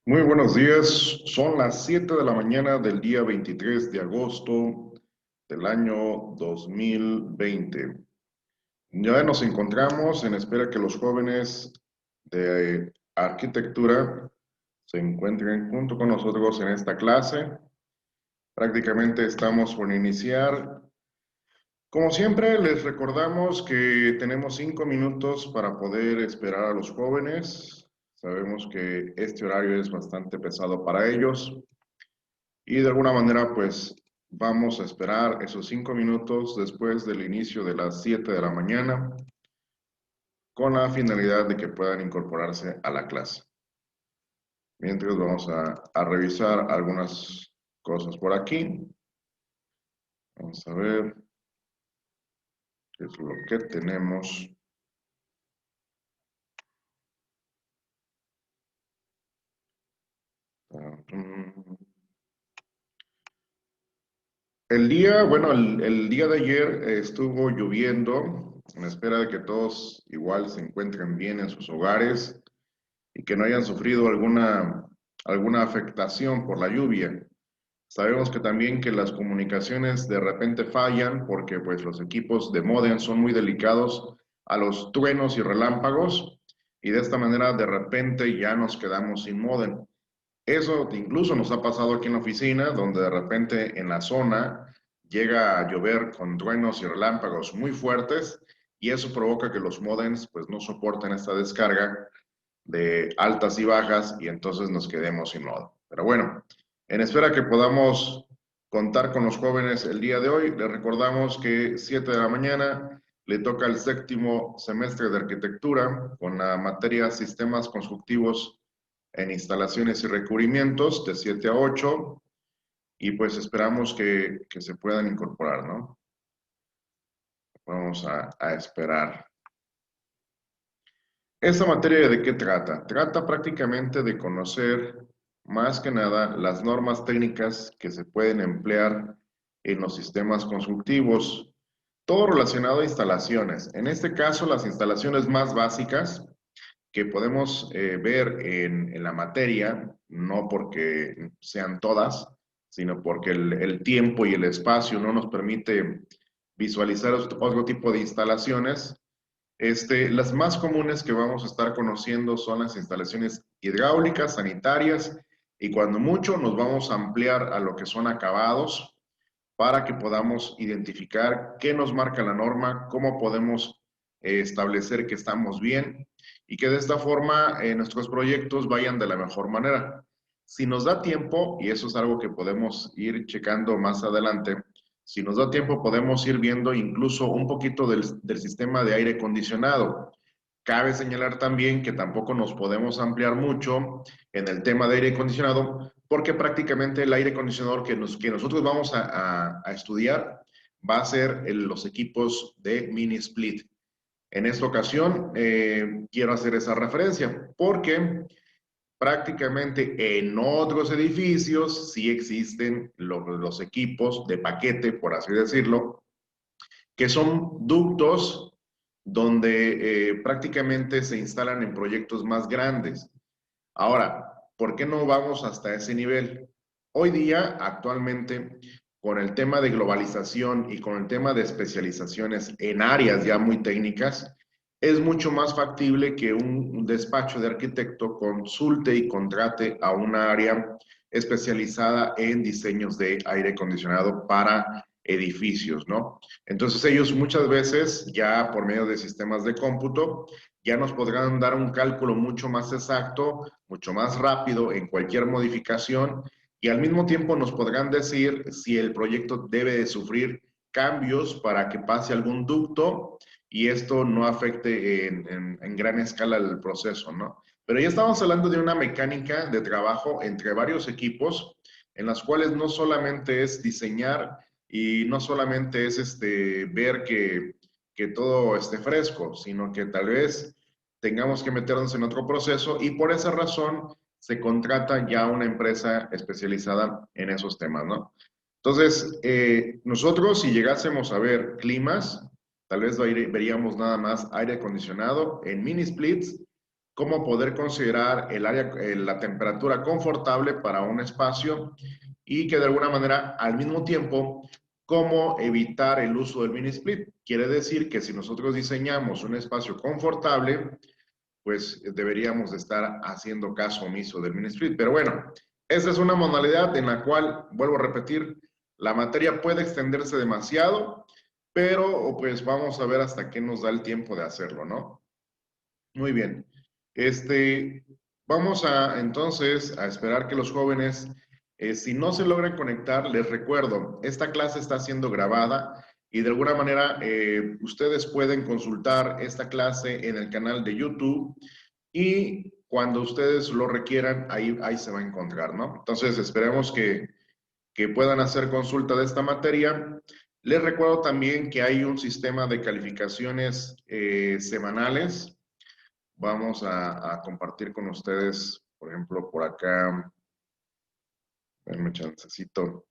Muy buenos días, son las 7 de la mañana del día 23 de agosto del año 2020. Ya nos encontramos en espera que los jóvenes de arquitectura se encuentren junto con nosotros en esta clase. Prácticamente estamos por iniciar. Como siempre, les recordamos que tenemos 5 minutos para poder esperar a los jóvenes. Sabemos que este horario es bastante pesado para ellos. Y de alguna manera, pues vamos a esperar esos 5 minutos después del inicio de las 7 de la mañana con la finalidad de que puedan incorporarse a la clase. Mientras vamos a revisar algunas cosas por aquí. Vamos a ver qué es lo que tenemos. El día de ayer estuvo lloviendo en espera de que todos igual se encuentren bien en sus hogares y que no hayan sufrido alguna afectación por la lluvia. Sabemos que también que las comunicaciones de repente fallan porque pues los equipos de módem son muy delicados a los truenos y relámpagos y de esta manera de repente ya nos quedamos sin módem. Eso incluso nos ha pasado aquí en la oficina, donde de repente en la zona llega a llover con truenos y relámpagos muy fuertes y eso provoca que los módems pues no soporten esta descarga de altas y bajas y entonces nos quedemos sin modo. Pero bueno, en espera que podamos contar con los jóvenes el día de hoy, les recordamos que 7 de la mañana le toca el séptimo semestre de arquitectura con la materia sistemas constructivos en instalaciones y recubrimientos de 7 a 8 y pues esperamos que se puedan incorporar, ¿no? Vamos a esperar. ¿Esta materia de qué trata? Trata prácticamente de conocer más que nada las normas técnicas que se pueden emplear en los sistemas constructivos, todo relacionado a instalaciones. En este caso, las instalaciones más básicas que podemos ver en la materia, no porque sean todas, sino porque el tiempo y el espacio no nos permite visualizar otro tipo de instalaciones. Las más comunes que vamos a estar conociendo son las instalaciones hidráulicas, sanitarias, y cuando mucho nos vamos a ampliar a lo que son acabados para que podamos identificar qué nos marca la norma, cómo podemos establecer que estamos bien y que de esta forma nuestros proyectos vayan de la mejor manera. Si nos da tiempo, y eso es algo que podemos ir checando más adelante, si nos da tiempo podemos ir viendo incluso un poquito del sistema de aire acondicionado. Cabe señalar también que tampoco nos podemos ampliar mucho en el tema de aire acondicionado, porque prácticamente el aire acondicionador que nosotros vamos a estudiar va a ser los equipos de mini split. En esta ocasión quiero hacer esa referencia porque prácticamente en otros edificios sí existen los equipos de paquete, por así decirlo, que son ductos donde prácticamente se instalan en proyectos más grandes. Ahora, ¿por qué no vamos hasta ese nivel? Hoy día, actualmente, con el tema de globalización y con el tema de especializaciones en áreas ya muy técnicas, es mucho más factible que un despacho de arquitecto consulte y contrate a una área especializada en diseños de aire acondicionado para edificios, ¿no? Entonces ellos muchas veces ya por medio de sistemas de cómputo ya nos podrán dar un cálculo mucho más exacto, mucho más rápido en cualquier modificación y al mismo tiempo nos podrán decir si el proyecto debe de sufrir cambios para que pase algún ducto y esto no afecte en gran escala el proceso, ¿no? Pero ya estamos hablando de una mecánica de trabajo entre varios equipos en las cuales no solamente es diseñar y no solamente es ver que todo esté fresco, sino que tal vez tengamos que meternos en otro proceso y por esa razón se contrata ya una empresa especializada en esos temas, ¿no? Entonces, nosotros si llegásemos a ver climas, tal vez veríamos nada más aire acondicionado en mini splits cómo poder considerar el área, la temperatura confortable para un espacio y que de alguna manera al mismo tiempo cómo evitar el uso del mini split. Quiere decir que si nosotros diseñamos un espacio confortable, pues deberíamos de estar haciendo caso omiso del mini split. Pero bueno, esa es una modalidad en la cual, vuelvo a repetir, la materia puede extenderse demasiado, pero pues vamos a ver hasta qué nos da el tiempo de hacerlo, ¿no? Muy bien. Vamos a entonces a esperar que los jóvenes, si no se logran conectar, les recuerdo, esta clase está siendo grabada y de alguna manera ustedes pueden consultar esta clase en el canal de YouTube y cuando ustedes lo requieran, ahí se va a encontrar, ¿no? Entonces esperemos que puedan hacer consulta de esta materia. Les recuerdo también que hay un sistema de calificaciones semanales. Vamos a compartir con ustedes, por ejemplo, por acá, denme chancecito.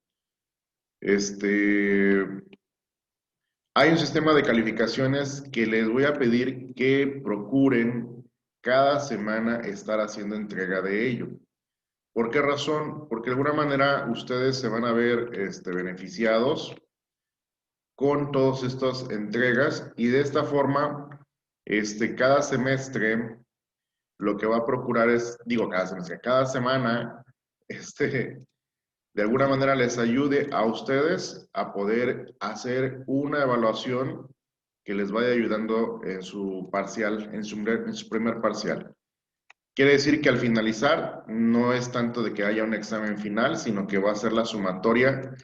Hay un sistema de calificaciones que les voy a pedir que procuren cada semana estar haciendo entrega de ello. ¿Por qué razón? Porque de alguna manera ustedes se van a ver beneficiados con todas estas entregas y de esta forma, cada semestre lo que va a procurar es, digo, cada semestre, cada semana, de alguna manera les ayude a ustedes a poder hacer una evaluación que les vaya ayudando en su parcial, en su primer parcial. Quiere decir que al finalizar no es tanto de que haya un examen final, sino que va a ser la sumatoria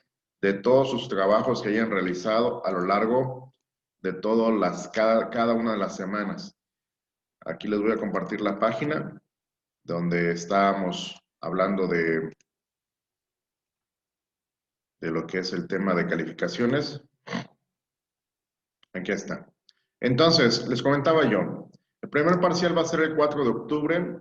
de todos sus trabajos que hayan realizado a lo largo de cada una de las semanas. Aquí les voy a compartir la página donde estábamos hablando de lo que es el tema de calificaciones. Aquí está. Entonces, les comentaba yo, el primer parcial va a ser el 4 de octubre.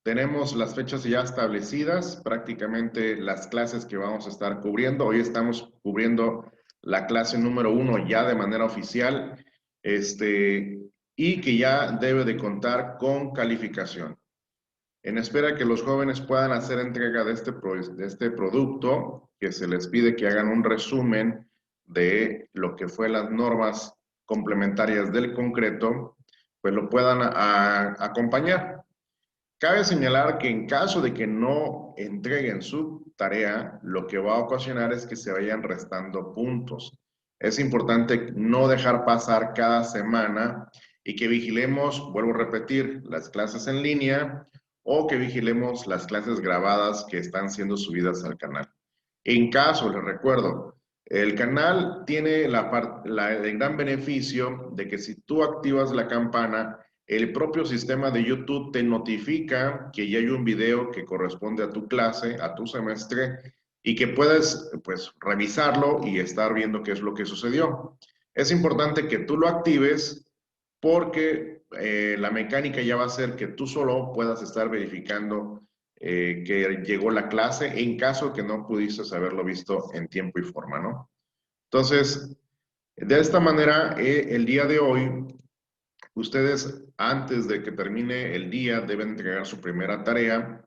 Tenemos las fechas ya establecidas, prácticamente las clases que vamos a estar cubriendo. Hoy estamos cubriendo la clase número 1 ya de manera oficial, y que ya debe de contar con calificación. En espera que los jóvenes puedan hacer entrega de este producto, que se les pide que hagan un resumen de lo que fue las normas complementarias del concreto, pues lo puedan acompañar. Cabe señalar que en caso de que no entreguen su tarea, lo que va a ocasionar es que se vayan restando puntos. Es importante no dejar pasar cada semana y que vigilemos, vuelvo a repetir, las clases en línea o que vigilemos las clases grabadas que están siendo subidas al canal. En caso, les recuerdo, el canal tiene el gran beneficio de que si tú activas la campana, el propio sistema de YouTube te notifica que ya hay un video que corresponde a tu clase, a tu semestre, y que puedes, pues, revisarlo y estar viendo qué es lo que sucedió. Es importante que tú lo actives porque la mecánica ya va a ser que tú solo puedas estar verificando que llegó la clase en caso que no pudiste haberlo visto en tiempo y forma, ¿no? Entonces, de esta manera, el día de hoy, ustedes antes de que termine el día deben entregar su primera tarea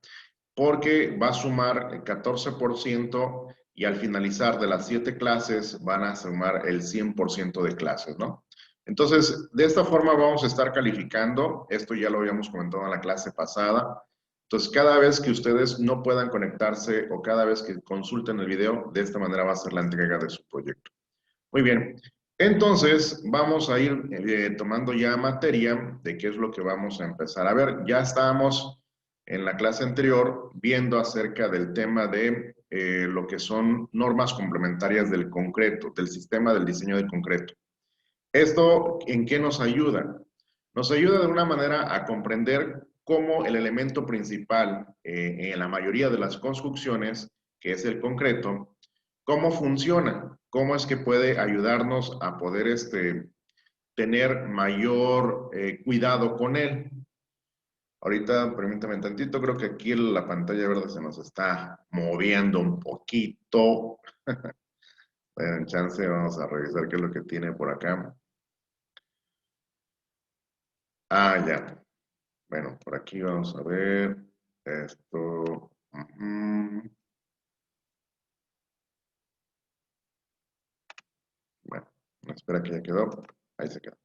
porque va a sumar el 14% y al finalizar de las 7 clases van a sumar el 100% de clases, ¿no? Entonces, de esta forma vamos a estar calificando, esto ya lo habíamos comentado en la clase pasada, entonces cada vez que ustedes no puedan conectarse o cada vez que consulten el video, de esta manera va a ser la entrega de su proyecto. Muy bien, entonces vamos a ir tomando ya materia de qué es lo que vamos a empezar. A ver, ya estábamos en la clase anterior viendo acerca del tema de lo que son normas complementarias del concreto, del sistema del diseño del concreto. ¿Esto en qué nos ayuda? Nos ayuda de una manera a comprender cómo el elemento principal en la mayoría de las construcciones, que es el concreto, cómo funciona, cómo es que puede ayudarnos a poder tener mayor cuidado con él. Ahorita, permítame tantito, creo que aquí la pantalla verde se nos está moviendo un poquito. En chance, vamos a revisar qué es lo que tiene por acá. Ah, ya. Bueno, por aquí vamos a ver esto. Bueno, espera que ya quedó. Ahí se quedó.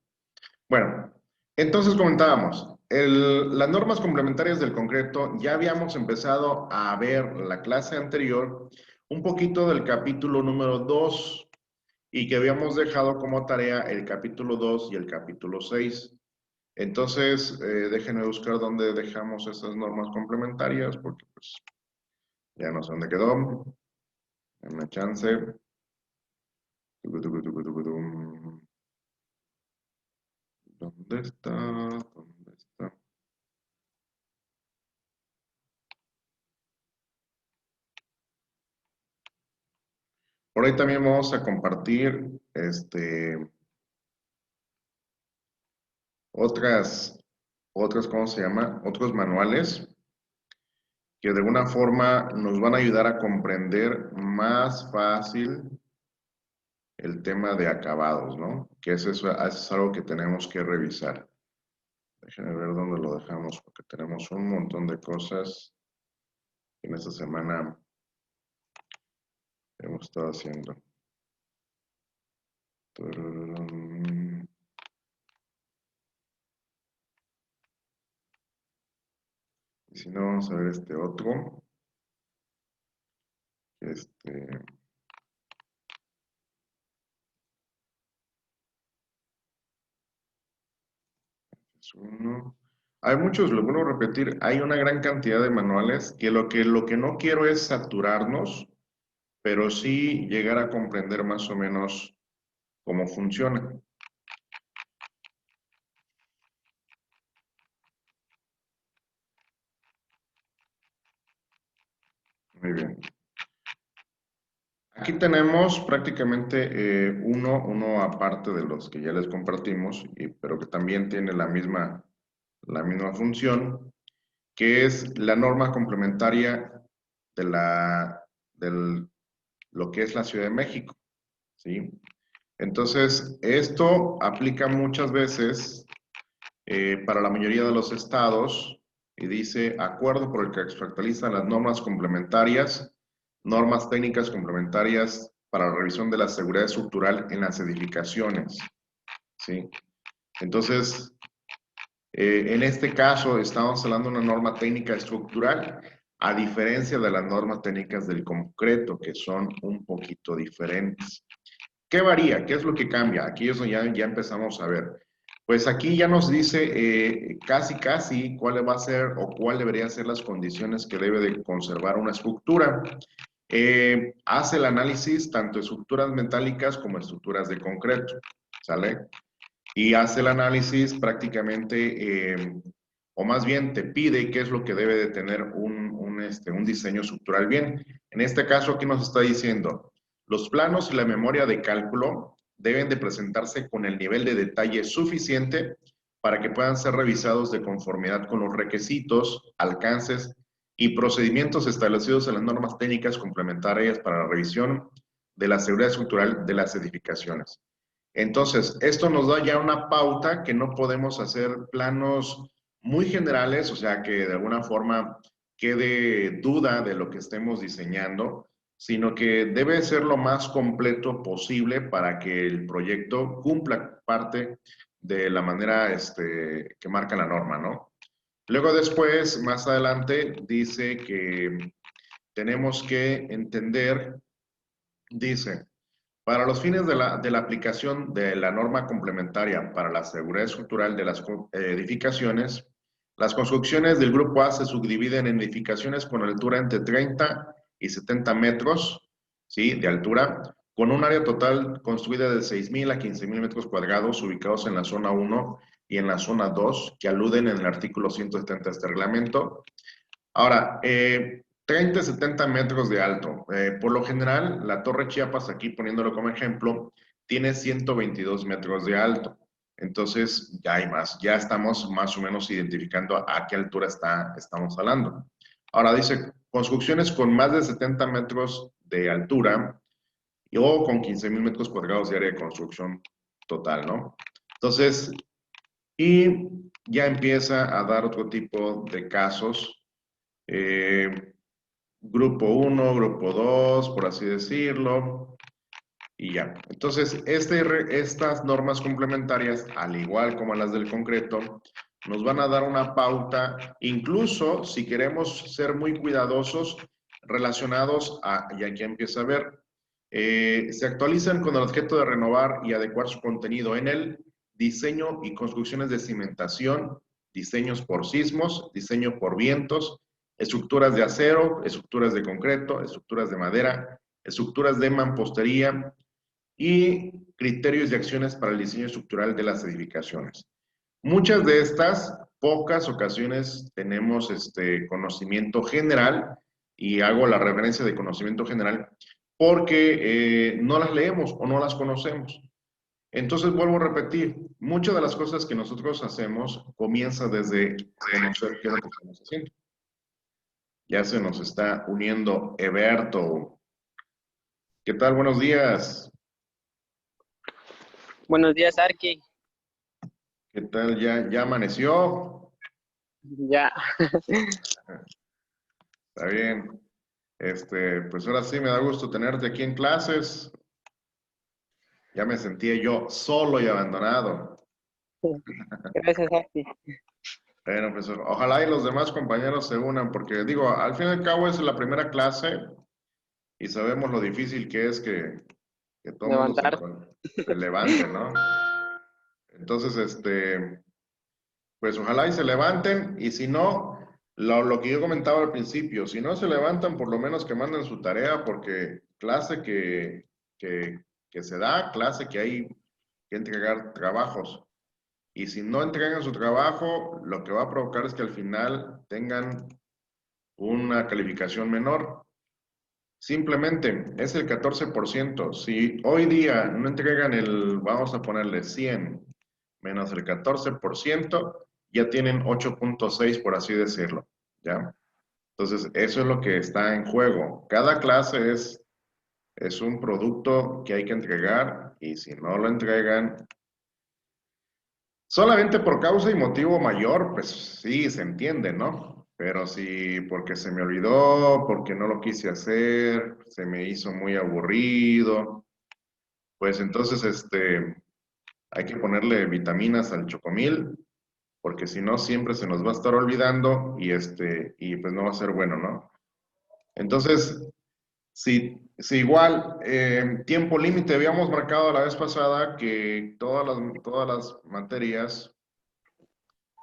Bueno, entonces comentábamos, las normas complementarias del concreto, ya habíamos empezado a ver la clase anterior un poquito del capítulo número 2 y que habíamos dejado como tarea el capítulo 2 y el capítulo 6. Entonces, déjenme buscar dónde dejamos esas normas complementarias porque pues ya no sé dónde quedó. Denme chance. ¿Dónde está? ¿Dónde está? Por ahí también vamos a compartir ¿cómo se llama? Otros manuales que de alguna forma nos van a ayudar a comprender más fácil el tema de acabados, ¿no? Que eso es algo que tenemos que revisar. Déjenme ver dónde lo dejamos, porque tenemos un montón de cosas que en esta semana hemos estado haciendo. Y si no, vamos a ver este otro. Este es uno. Hay muchos, lo vuelvo a repetir, hay una gran cantidad de manuales que lo que no quiero es saturarnos, pero sí llegar a comprender más o menos cómo funciona. Muy bien. Aquí tenemos prácticamente uno aparte de los que ya les compartimos, pero que también tiene la misma función, que es la norma complementaria de lo que es la Ciudad de México, ¿sí? Entonces, esto aplica muchas veces para la mayoría de los estados y dice acuerdo por el que se actualizan las normas complementarias, normas técnicas complementarias para la revisión de la seguridad estructural en las edificaciones, ¿sí? Entonces, en este caso estamos hablando de una norma técnica estructural, a diferencia de las normas técnicas del concreto, que son un poquito diferentes. ¿Qué varía? ¿Qué es lo que cambia? Aquí es donde ya empezamos a ver. Pues aquí ya nos dice casi cuál va a ser o cuál deberían ser las condiciones que debe de conservar una estructura. Hace el análisis tanto de estructuras metálicas como estructuras de concreto, ¿sale? Y hace el análisis prácticamente, o más bien te pide qué es lo que debe de tener un diseño estructural bien. En este caso aquí nos está diciendo, los planos y la memoria de cálculo deben de presentarse con el nivel de detalle suficiente para que puedan ser revisados de conformidad con los requisitos, alcances y procedimientos establecidos en las normas técnicas complementarias para la revisión de la seguridad estructural de las edificaciones. Entonces, esto nos da ya una pauta que no podemos hacer planos muy generales, o sea, que de alguna forma quede duda de lo que estemos diseñando, sino que debe ser lo más completo posible para que el proyecto cumpla parte de la manera que marca la norma, ¿no? Luego después, más adelante, dice que tenemos que entender, dice, para los fines de la aplicación de la norma complementaria para la seguridad estructural de las edificaciones, las construcciones del grupo A se subdividen en edificaciones con altura entre 30 y 70 metros, ¿sí?, de altura, con un área total construida de 6,000 a 15,000 metros cuadrados, ubicados en la zona 1 y en la zona 2, que aluden en el artículo 170 de este reglamento. Ahora, 30 y 70 metros de alto. Por lo general, la Torre Chiapas, aquí poniéndolo como ejemplo, tiene 122 metros de alto. Entonces, ya hay más. Ya estamos más o menos identificando a qué altura estamos hablando. Ahora dice, construcciones con más de 70 metros de altura o con 15,000 metros cuadrados de área de construcción total, ¿no? Entonces, y ya empieza a dar otro tipo de casos. Grupo 1, grupo 2, por así decirlo, y ya. Entonces, estas normas complementarias, al igual como las del concreto, nos van a dar una pauta, incluso si queremos ser muy cuidadosos relacionados a, y aquí empieza a ver, se actualizan con el objeto de renovar y adecuar su contenido en el diseño y construcciones de cimentación, diseños por sismos, diseño por vientos, estructuras de acero, estructuras de concreto, estructuras de madera, estructuras de mampostería y criterios y acciones para el diseño estructural de las edificaciones. Muchas de estas, pocas ocasiones tenemos conocimiento general, y hago la referencia de conocimiento general porque no las leemos o no las conocemos. Entonces, vuelvo a repetir, muchas de las cosas que nosotros hacemos comienza desde conocer qué es lo que estamos haciendo. Ya se nos está uniendo Eberto. ¿Qué tal? Buenos días. Buenos días, Arki. ¿Qué tal? ¿Ya amaneció? Ya, Está bien. Pues ahora sí me da gusto tenerte aquí en clases. Ya me sentía yo solo y abandonado. gracias, Arki. Bueno, pues ojalá y los demás compañeros se unan, porque digo, al fin y al cabo es la primera clase y sabemos lo difícil que es que todo el mundo Levantar. se levante, ¿no? Entonces, pues ojalá y se levanten, y si no, lo que yo comentaba al principio, si no se levantan, por lo menos que manden su tarea, porque clase que se da, clase que hay que entregar trabajos. Y si no entregan su trabajo, lo que va a provocar es que al final tengan una calificación menor. Simplemente es el 14%. Si hoy día no entregan vamos a ponerle 100 menos el 14%, ya tienen 8.6, por así decirlo, ¿ya? Entonces, eso es lo que está en juego. Cada clase es un producto que hay que entregar, y si no lo entregan solamente por causa y motivo mayor, pues sí, se entiende, ¿no? Pero si porque se me olvidó, porque no lo quise hacer, se me hizo muy aburrido, pues entonces hay que ponerle vitaminas al chocomil, porque si no siempre se nos va a estar olvidando, y pues no va a ser bueno, ¿no? Entonces, si igual, tiempo límite, habíamos marcado la vez pasada que todas las materias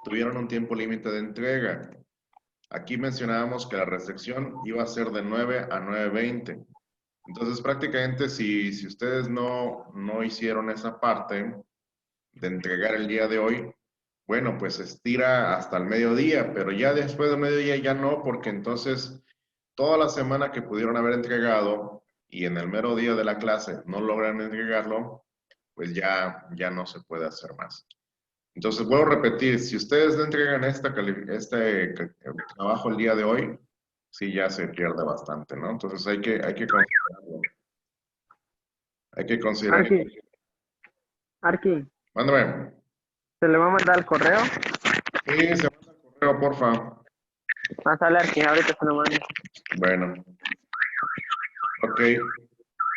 tuvieron un tiempo límite de entrega. Aquí mencionábamos que la recepción iba a ser de 9 a 9:20. Entonces, prácticamente, si ustedes no hicieron esa parte de entregar el día de hoy, bueno, pues se estira hasta el mediodía, pero ya después del mediodía ya no, porque entonces toda la semana que pudieron haber entregado y en el mero día de la clase no logran entregarlo, pues ya no se puede hacer más. Entonces, vuelvo a repetir, si ustedes no entregan trabajo el día de hoy, sí ya se pierde bastante, ¿no? Entonces hay que considerarlo. Hay que considerar. Arki, Arki, Mándame. ¿se le va a mandar el correo? Sí, se manda el correo, porfa. Pásale, Arki, ahorita se lo mando. Bueno, ok.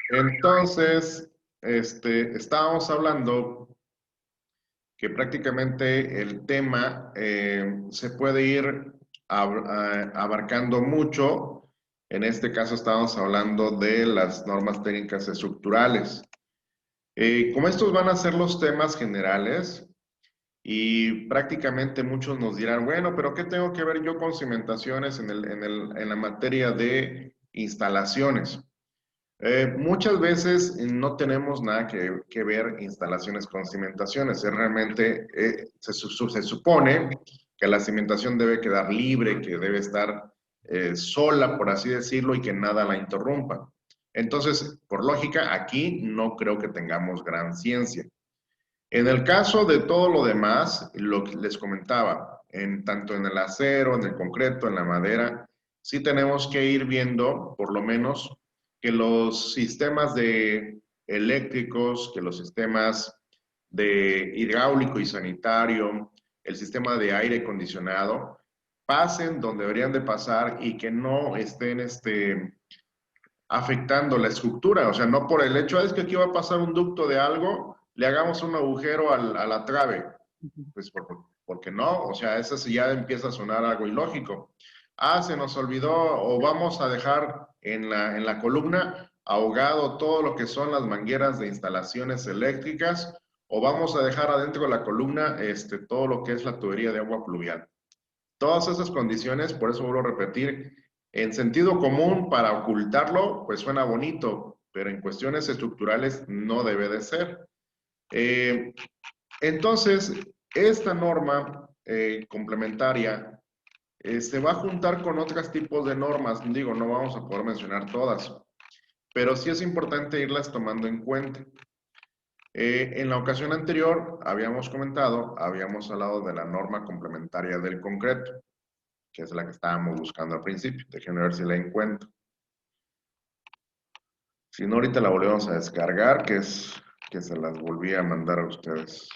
Entonces, estábamos hablando que prácticamente el tema se puede ir abarcando mucho. En este caso estamos hablando de las normas técnicas estructurales. Como estos van a ser los temas generales, y prácticamente muchos nos dirán, bueno, pero ¿qué tengo que ver yo con cimentaciones en la materia de instalaciones? Muchas veces no tenemos nada que ver instalaciones con cimentaciones. Realmente se supone que la cimentación debe quedar libre, que debe estar sola, por así decirlo, y que nada la interrumpa. Entonces, por lógica, aquí no creo que tengamos gran ciencia. En el caso de todo lo demás, lo que les comentaba, tanto en el acero, en el concreto, en la madera, sí tenemos que ir viendo, por lo menos, que los sistemas de eléctricos, que los sistemas de hidráulico y sanitario, el sistema de aire acondicionado, pasen donde deberían de pasar y que no estén afectando la estructura. O sea, no por el hecho es que aquí va a pasar un ducto de algo, le hagamos un agujero a la trave. Pues porque no, o sea, eso sí ya empieza a sonar algo ilógico. Ah, se nos olvidó o vamos a dejar en la columna ahogado todo lo que son las mangueras de instalaciones eléctricas o vamos a dejar adentro de la columna todo lo que es la tubería de agua pluvial. Todas esas condiciones, por eso vuelvo a repetir, en sentido común para ocultarlo, pues suena bonito, pero en cuestiones estructurales no debe de ser. Eh, entonces, esta norma complementaria se va a juntar con otros tipos de normas. Digo, no vamos a poder mencionar todas, pero sí es importante irlas tomando en cuenta. En la ocasión anterior habíamos comentado, habíamos hablado de la norma complementaria del concreto, que es la que estábamos buscando al principio. Déjenme ver si la encuentro. Si no, ahorita la volvemos a descargar, que es que se las volví a mandar a ustedes.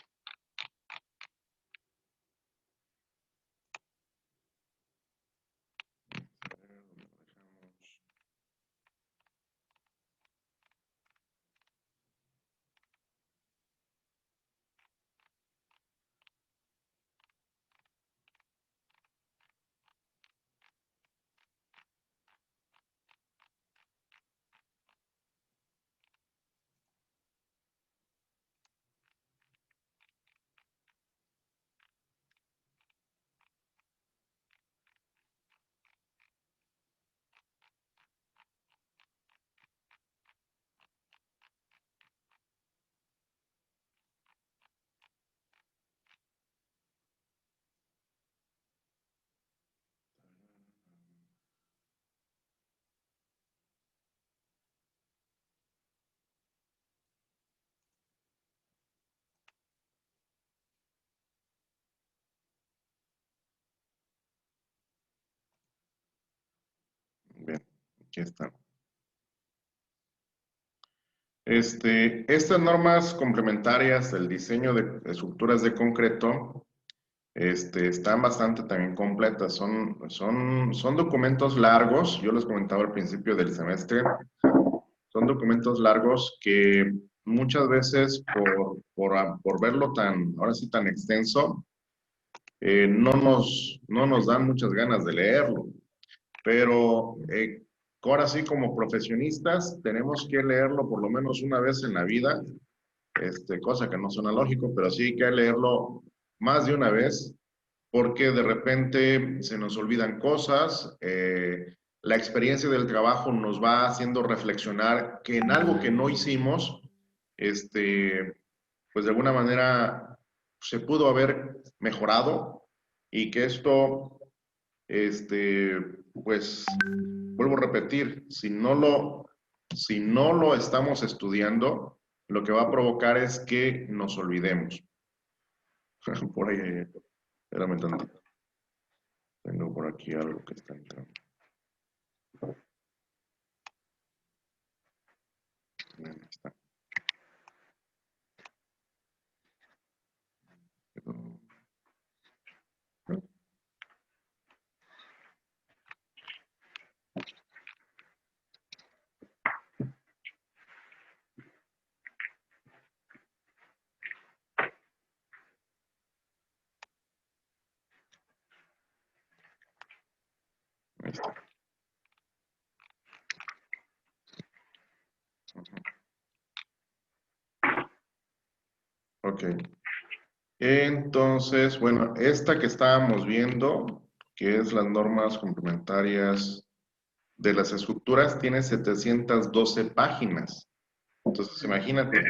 Bien, aquí está. Estas normas complementarias del diseño de estructuras de concreto están bastante también completas. Son documentos largos, yo les comentaba al principio del semestre, son documentos largos que muchas veces por verlo tan, ahora sí tan extenso, no nos dan muchas ganas de leerlo. Pero ahora sí, como profesionistas, tenemos que leerlo por lo menos una vez en la vida, cosa que no suena lógico, pero sí hay que leerlo más de una vez, porque de repente se nos olvidan cosas, la experiencia del trabajo nos va haciendo reflexionar que en algo que no hicimos, pues de alguna manera se pudo haber mejorado y que esto este, pues vuelvo a repetir, si no lo estamos estudiando, lo que va a provocar es que nos olvidemos. Por ahí, espérame tantito. Tengo por aquí algo que está entrando. Ahí está. Ahí está. Ok. Entonces, bueno, esta que estábamos viendo, que es las normas complementarias de las estructuras, tiene 712 páginas. Entonces, imagínate,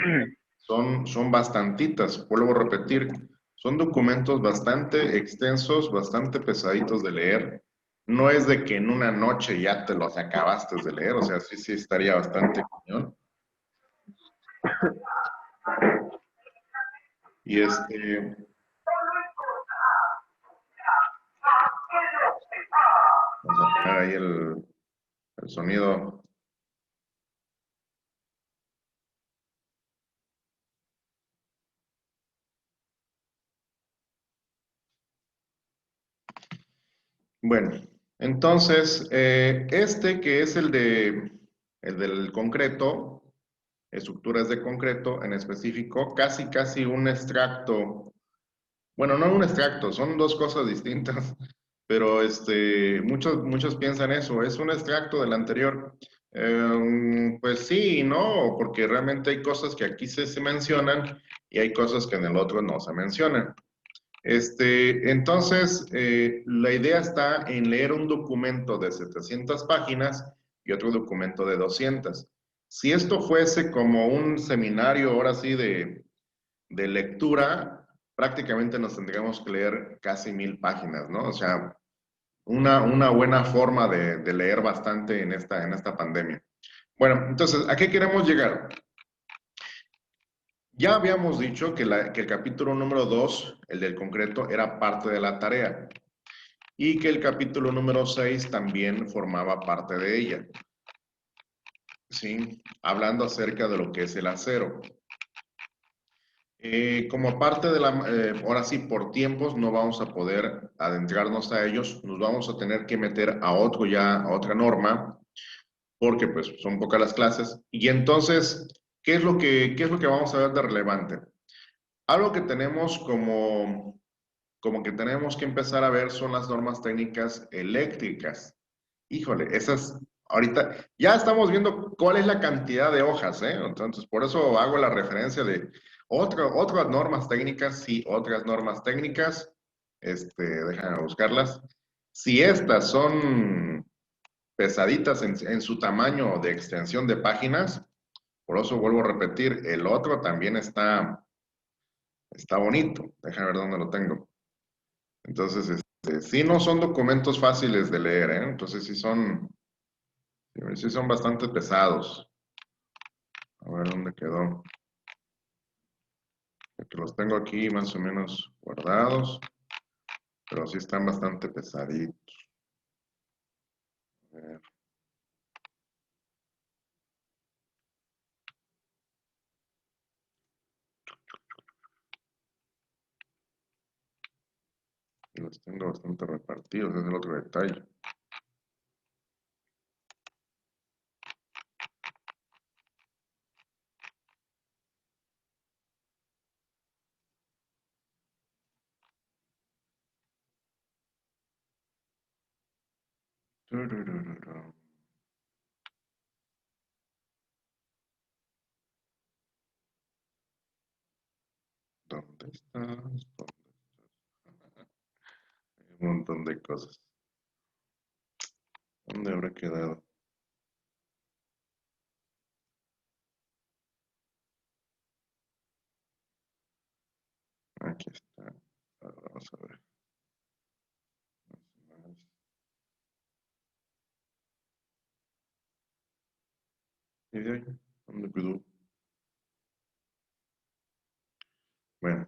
son bastantitas, vuelvo a repetir, son documentos bastante extensos, bastante pesaditos de leer. No es de que en una noche ya te los acabaste de leer, o sea, sí estaría bastante cañón. Y vamos a poner ahí el sonido. Bueno, entonces, este que es el del concreto, estructuras de concreto en específico, casi un extracto. Bueno, no un extracto, son dos cosas distintas, pero muchos piensan eso, es un extracto del anterior. Pues sí y no, porque realmente hay cosas que aquí se mencionan y hay cosas que en el otro no se mencionan. Entonces, la idea está en leer un documento de 700 páginas y otro documento de 200. Si esto fuese como un seminario, ahora sí, de lectura, prácticamente nos tendríamos que leer casi 1000 páginas, ¿no? O sea, una buena forma de leer bastante en esta pandemia. Bueno, entonces, ¿a qué queremos llegar? Ya habíamos dicho que el capítulo número 2, el del concreto, era parte de la tarea y que el capítulo número 6 también formaba parte de ella, ¿sí? Hablando acerca de lo que es el acero. Como parte de ahora sí, por tiempos no vamos a poder adentrarnos a ellos, nos vamos a tener que meter a otra norma, porque pues son pocas las clases. Y entonces, qué es lo que vamos a ver de relevante? Algo que tenemos como que tenemos que empezar a ver son las normas técnicas eléctricas. Híjole, esas, ahorita ya estamos viendo cuál es la cantidad de hojas, ¿eh? Entonces, por eso hago la referencia de otras normas técnicas, sí, otras normas técnicas, déjame buscarlas. Si estas son pesaditas en su tamaño de extensión de páginas, por eso vuelvo a repetir, el otro también está bonito. Déjame ver dónde lo tengo. Entonces, sí no son documentos fáciles de leer, ¿eh? Entonces sí son bastante pesados. A ver dónde quedó. Porque los tengo aquí más o menos guardados, pero sí están bastante pesaditos. A ver. Y los tengo bastante repartidos, ese es el otro detalle. Tururururu. ¿Dónde estás? Hay un montón de cosas. ¿Dónde habrá quedado? Aquí está. Ahora vamos a ver. Más. ¿Y de ahí? ¿Dónde quedó? Bueno,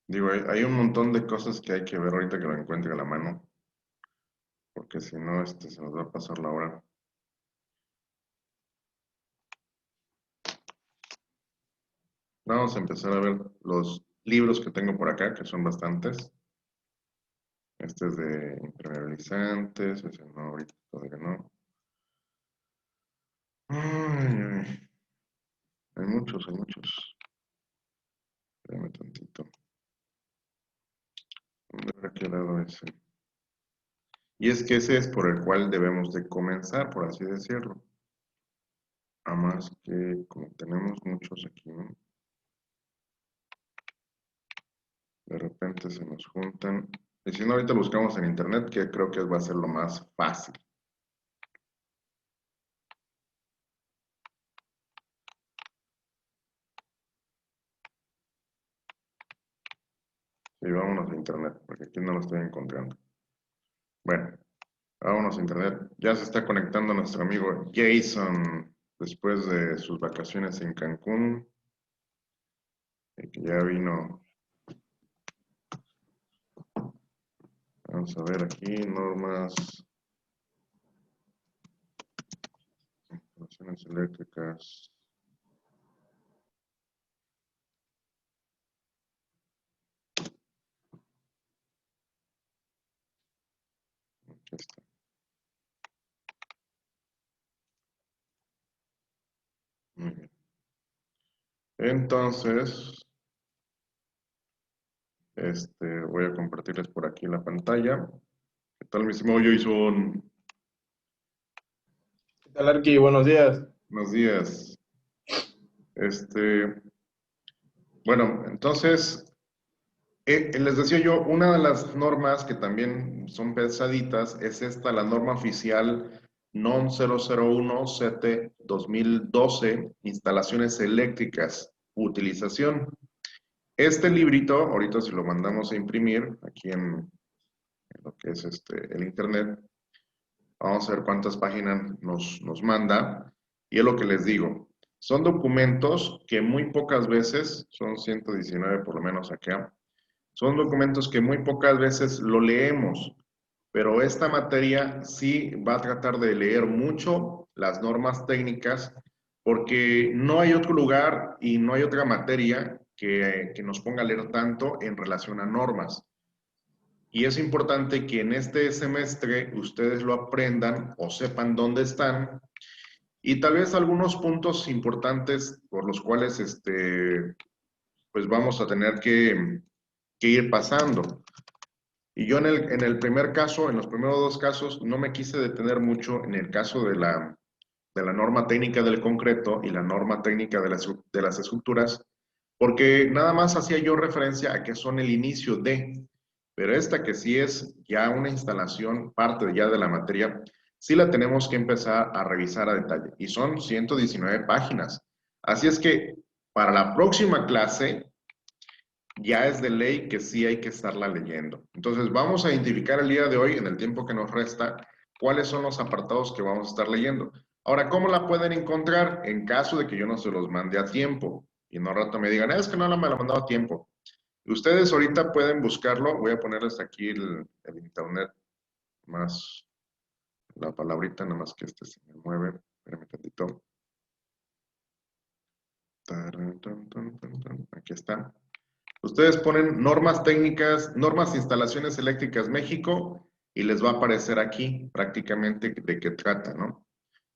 digo, hay un montón de cosas que hay que ver ahorita que lo encuentre a la mano, porque si no, se nos va a pasar la hora. Vamos a empezar a ver los libros que tengo por acá, que son bastantes. Este es de impermeabilizantes, ese no, ahorita todavía no. Ay, ay, hay muchos, hay muchos. Espérame tantito. ¿Dónde habrá quedado ese? Y es que ese es por el cual debemos de comenzar, por así decirlo. A más que como tenemos muchos aquí, ¿no? De repente se nos juntan. Y si no, ahorita lo buscamos en internet, que creo que va a ser lo más fácil. Sí, vámonos a internet, porque aquí no lo estoy encontrando. Bueno, vámonos a internet. Ya se está conectando nuestro amigo Jason después de sus vacaciones en Cancún, que ya vino. Vamos a ver aquí, normas, instalaciones eléctricas. Ok. está. Muy bien. Entonces, voy a compartirles por aquí la pantalla. ¿Qué tal, mi estimado Jason? ¿Qué tal, Arqui? Buenos días. Buenos días. Bueno, entonces, les decía yo, una de las normas que también son pesaditas es esta, la norma oficial NOM 001 CT 2012, instalaciones eléctricas, utilización. Este librito, ahorita si lo mandamos a imprimir aquí en lo que es el internet, vamos a ver cuántas páginas nos manda. Y es lo que les digo. Son documentos que muy pocas veces, son 119 por lo menos acá, son documentos que muy pocas veces lo leemos. Pero esta materia sí va a tratar de leer mucho las normas técnicas porque no hay otro lugar y no hay otra materia que nos ponga a leer tanto en relación a normas. Y es importante que en este semestre ustedes lo aprendan o sepan dónde están y tal vez algunos puntos importantes por los cuales pues vamos a tener que ir pasando. Y yo en el primer caso, en los primeros dos casos, no me quise detener mucho en el caso de la norma técnica del concreto y la norma técnica de las estructuras, porque nada más hacía yo referencia a que son el inicio de, pero esta que sí es ya una instalación, parte ya de la materia, sí la tenemos que empezar a revisar a detalle. Y son 119 páginas. Así es que para la próxima clase ya es de ley que sí hay que estarla leyendo. Entonces vamos a identificar el día de hoy, en el tiempo que nos resta, cuáles son los apartados que vamos a estar leyendo. Ahora, ¿cómo la pueden encontrar en caso de que yo no se los mande a tiempo? Y no rato me digan, es que no me la mandado a tiempo. Ustedes ahorita pueden buscarlo, voy a ponerles aquí el internet más, la palabrita, nada más que se me mueve, espérame tantito. Aquí está. Ustedes ponen normas técnicas, normas de instalaciones eléctricas México y les va a aparecer aquí prácticamente de qué trata, ¿no?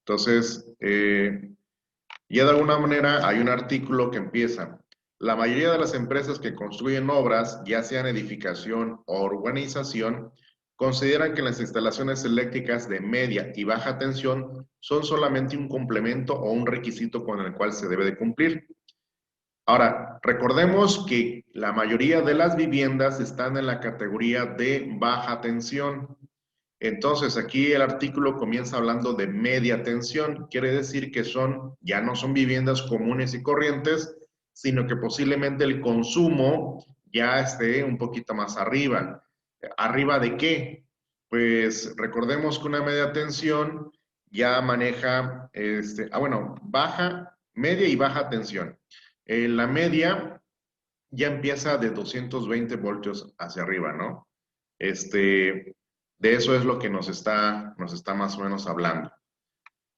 Entonces, ya de alguna manera hay un artículo que empieza. La mayoría de las empresas que construyen obras, ya sean edificación o urbanización, consideran que las instalaciones eléctricas de media y baja tensión son solamente un complemento o un requisito con el cual se debe de cumplir. Ahora, recordemos que la mayoría de las viviendas están en la categoría de baja tensión. Entonces, aquí el artículo comienza hablando de media tensión. Quiere decir que ya no son viviendas comunes y corrientes, sino que posiblemente el consumo ya esté un poquito más arriba. ¿Arriba de qué? Pues recordemos que una media tensión ya maneja, bueno, baja, media y baja tensión. La media ya empieza de 220 voltios hacia arriba, ¿no? De eso es lo que nos está más o menos hablando.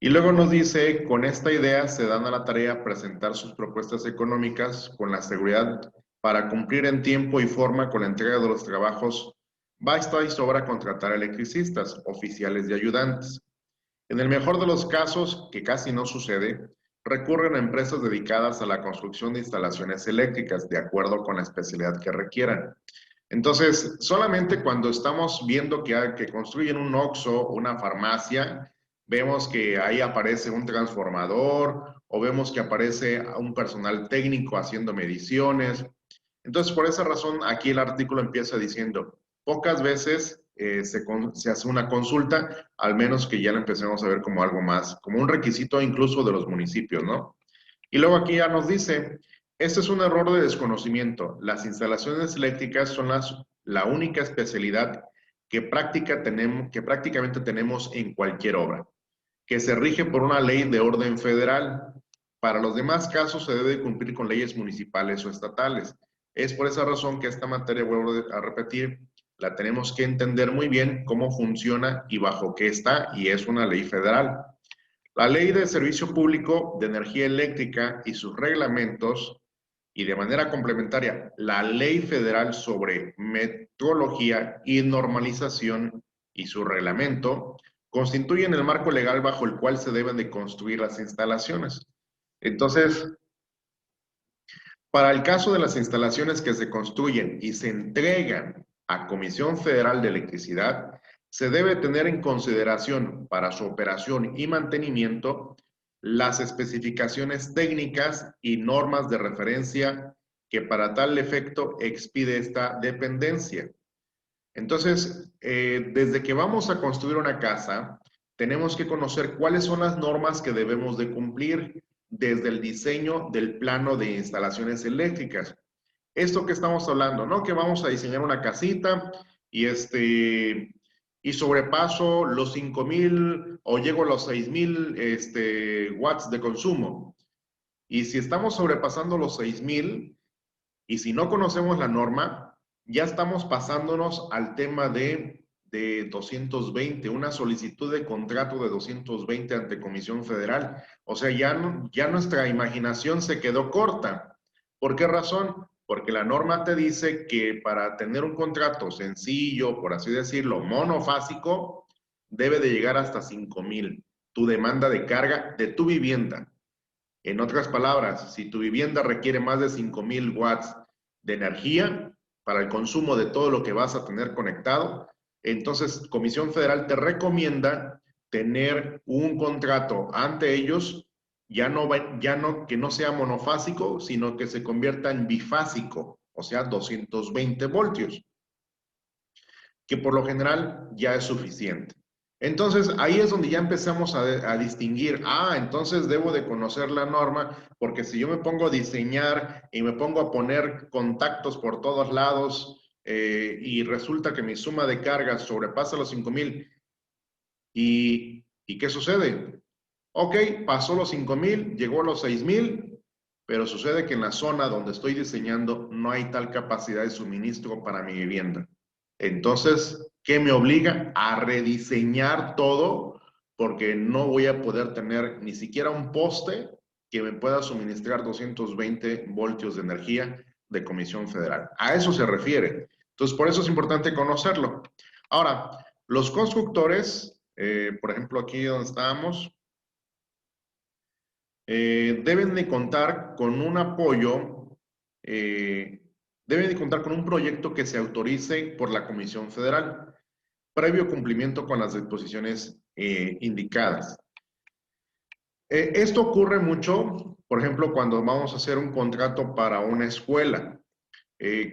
Y luego nos dice, con esta idea se dan a la tarea presentar sus propuestas económicas con la seguridad para cumplir en tiempo y forma con la entrega de los trabajos. Basta y sobra contratar electricistas, oficiales y ayudantes. En el mejor de los casos, que casi no sucede, recurren a empresas dedicadas a la construcción de instalaciones eléctricas, de acuerdo con la especialidad que requieran. Entonces, solamente cuando estamos viendo que construyen un OXXO, una farmacia, vemos que ahí aparece un transformador o vemos que aparece un personal técnico haciendo mediciones. Entonces, por esa razón, aquí el artículo empieza diciendo, pocas veces se hace una consulta, al menos que ya la empecemos a ver como algo más, como un requisito incluso de los municipios, ¿no? Y luego aquí ya nos dice, este es un error de desconocimiento. Las instalaciones eléctricas son la única especialidad que prácticamente tenemos en cualquier obra, que se rige por una ley de orden federal. Para los demás casos se debe cumplir con leyes municipales o estatales. Es por esa razón que esta materia, vuelvo a repetir, la tenemos que entender muy bien cómo funciona y bajo qué está, y es una ley federal. La Ley de Servicio Público de Energía Eléctrica y sus reglamentos, y de manera complementaria, la Ley Federal sobre Metrología y Normalización y su reglamento constituyen el marco legal bajo el cual se deben de construir las instalaciones. Entonces, para el caso de las instalaciones que se construyen y se entregan a Comisión Federal de Electricidad, se debe tener en consideración para su operación y mantenimiento las especificaciones técnicas y normas de referencia que para tal efecto expide esta dependencia. Entonces, desde que vamos a construir una casa, tenemos que conocer cuáles son las normas que debemos de cumplir desde el diseño del plano de instalaciones eléctricas. Esto que estamos hablando, ¿no? Que vamos a diseñar una casita y y sobrepaso los 5,000 o llego a los 6,000 watts de consumo. Y si estamos sobrepasando los 6,000 y si no conocemos la norma, ya estamos pasándonos al tema de 220, una solicitud de contrato de 220 ante Comisión Federal. O sea, ya nuestra imaginación se quedó corta. ¿Por qué razón? Porque la norma te dice que para tener un contrato sencillo, por así decirlo, monofásico, debe de llegar hasta 5,000, tu demanda de carga de tu vivienda. En otras palabras, si tu vivienda requiere más de 5,000 watts de energía para el consumo de todo lo que vas a tener conectado, entonces Comisión Federal te recomienda tener un contrato ante ellos, que no sea monofásico, sino que se convierta en bifásico, o sea, 220 voltios, que por lo general ya es suficiente. Entonces, ahí es donde ya empezamos a distinguir, entonces debo de conocer la norma, porque si yo me pongo a diseñar y me pongo a poner contactos por todos lados y resulta que mi suma de cargas sobrepasa los 5,000, ¿y qué sucede? Ok, pasó los 5,000, llegó a los 6,000, pero sucede que en la zona donde estoy diseñando no hay tal capacidad de suministro para mi vivienda. Entonces, ¿qué me obliga? A rediseñar todo porque no voy a poder tener ni siquiera un poste que me pueda suministrar 220 voltios de energía de Comisión Federal. A eso se refiere. Entonces, por eso es importante conocerlo. Ahora, los constructores, por ejemplo, aquí donde estábamos, deben de contar con un apoyo, deben de contar con un proyecto que se autorice por la Comisión Federal, previo cumplimiento con las disposiciones indicadas. Esto ocurre mucho, por ejemplo, cuando vamos a hacer un contrato para una escuela.